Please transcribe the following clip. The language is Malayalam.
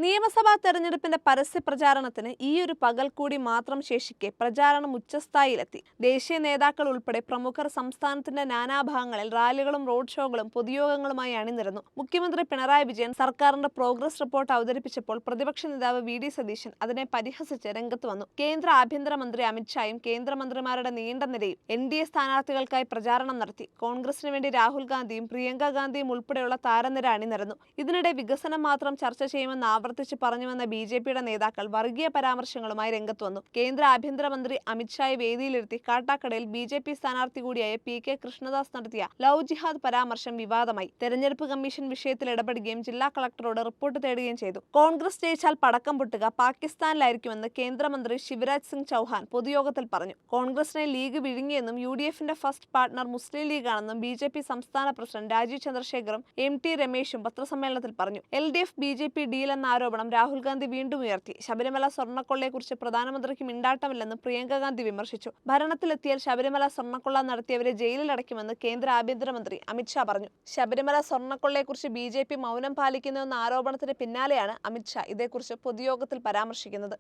നിയമസഭാ തെരഞ്ഞെടുപ്പിന്റെ പരസ്യ പ്രചാരണത്തിന് ഈയൊരു പകൽ കൂടി മാത്രം ശേഷിക്കെ പ്രചാരണം ഉച്ചസ്ഥായിയിലെത്തി. ദേശീയ നേതാക്കൾ ഉൾപ്പെടെ പ്രമുഖർ സംസ്ഥാനത്തിന്റെ നാനാഭാഗങ്ങളിൽ റാലികളും റോഡ് ഷോകളും പൊതുയോഗങ്ങളുമായി അണിനിരന്നു. മുഖ്യമന്ത്രി പിണറായി വിജയൻ സർക്കാരിന്റെ പ്രോഗ്രസ് റിപ്പോർട്ട് അവതരിപ്പിച്ചപ്പോൾ പ്രതിപക്ഷ നേതാവ് വി.ഡി. സതീശൻ അതിനെ പരിഹസിച്ച് രംഗത്ത് വന്നു. കേന്ദ്ര ആഭ്യന്തരമന്ത്രി അമിത്ഷായും കേന്ദ്രമന്ത്രിമാരുടെ നീണ്ട നിരയും എൻ.ഡി.എ സ്ഥാനാർത്ഥികൾക്കായി പ്രചാരണം നടത്തി. കോൺഗ്രസിന് വേണ്ടി രാഹുൽ ഗാന്ധിയും പ്രിയങ്ക ഗാന്ധിയും ഉൾപ്പെടെയുള്ള താരനിര അണിനിരന്നു. ഇതിനിടെ വികസനം മാത്രം ചർച്ച ചെയ്യുമെന്ന് ആവർത്തിച്ച് പറഞ്ഞുവന്ന ബി.ജെ.പിയുടെ നേതാക്കൾ വർഗീയ പരാമർശങ്ങളുമായി രംഗത്ത് വന്നു. കേന്ദ്ര ആഭ്യന്തരമന്ത്രി അമിത്ഷായെ വേദിയിലിരുത്തി കാട്ടാക്കടയിൽ ബി.ജെ.പി സ്ഥാനാർത്ഥി കൂടിയായ പി.കെ. കൃഷ്ണദാസ് നടത്തിയ ലവ് ജിഹാദ് പരാമർശം വിവാദമായി. തെരഞ്ഞെടുപ്പ് കമ്മീഷൻ വിഷയത്തിൽ ഇടപെടുകയും ജില്ലാ കളക്ടറോട് റിപ്പോർട്ട് തേടുകയും ചെയ്തു. കോൺഗ്രസ് ജയിച്ചാൽ പടക്കം പൊട്ടുക പാകിസ്ഥാനിലായിരിക്കുമെന്ന് കേന്ദ്രമന്ത്രി ശിവരാജ് സിംഗ് ചൗഹാൻ പൊതുയോഗത്തിൽ പറഞ്ഞു. കോൺഗ്രസിനെ ലീഗ് വിഴുങ്ങിയെന്നും യു.ഡി.എഫിന്റെ ഫസ്റ്റ് പാർട്ണർ മുസ്ലിം ലീഗാണെന്നും ബി.ജെ.പി സംസ്ഥാന പ്രസിഡന്റ് രാജീവ് ചന്ദ്രശേഖറും എം.ടി. രമേശും പത്രസമ്മേളനത്തിൽ പറഞ്ഞു. എൽ.ഡി.എഫ് ബി.ജെ.പി ഡീലെന്ന ആരോപണം രാഹുൽ ഗാന്ധി വീണ്ടും ഉയർത്തി. ശബരിമല സ്വർണ്ണക്കൊള്ളയെക്കുറിച്ച് പ്രധാനമന്ത്രിക്ക് മിണ്ടാട്ടമില്ലെന്ന് പ്രിയങ്ക ഗാന്ധി വിമർശിച്ചു. ഭരണത്തിലെത്തിയാൽ ശബരിമല സ്വർണ്ണക്കൊള്ള നടത്തിയവരെ ജയിലിലടയ്ക്കുമെന്ന് കേന്ദ്ര ആഭ്യന്തരമന്ത്രി അമിത്ഷാ പറഞ്ഞു. ശബരിമല സ്വർണ്ണക്കൊള്ളയെക്കുറിച്ച് ബി.ജെ.പി മൗനം പാലിക്കുന്നുവെന്ന ആരോപണത്തിന് പിന്നാലെയാണ് അമിത്ഷാ ഇതേക്കുറിച്ച് പൊതുയോഗത്തിൽ പരാമർശിക്കുന്നത്.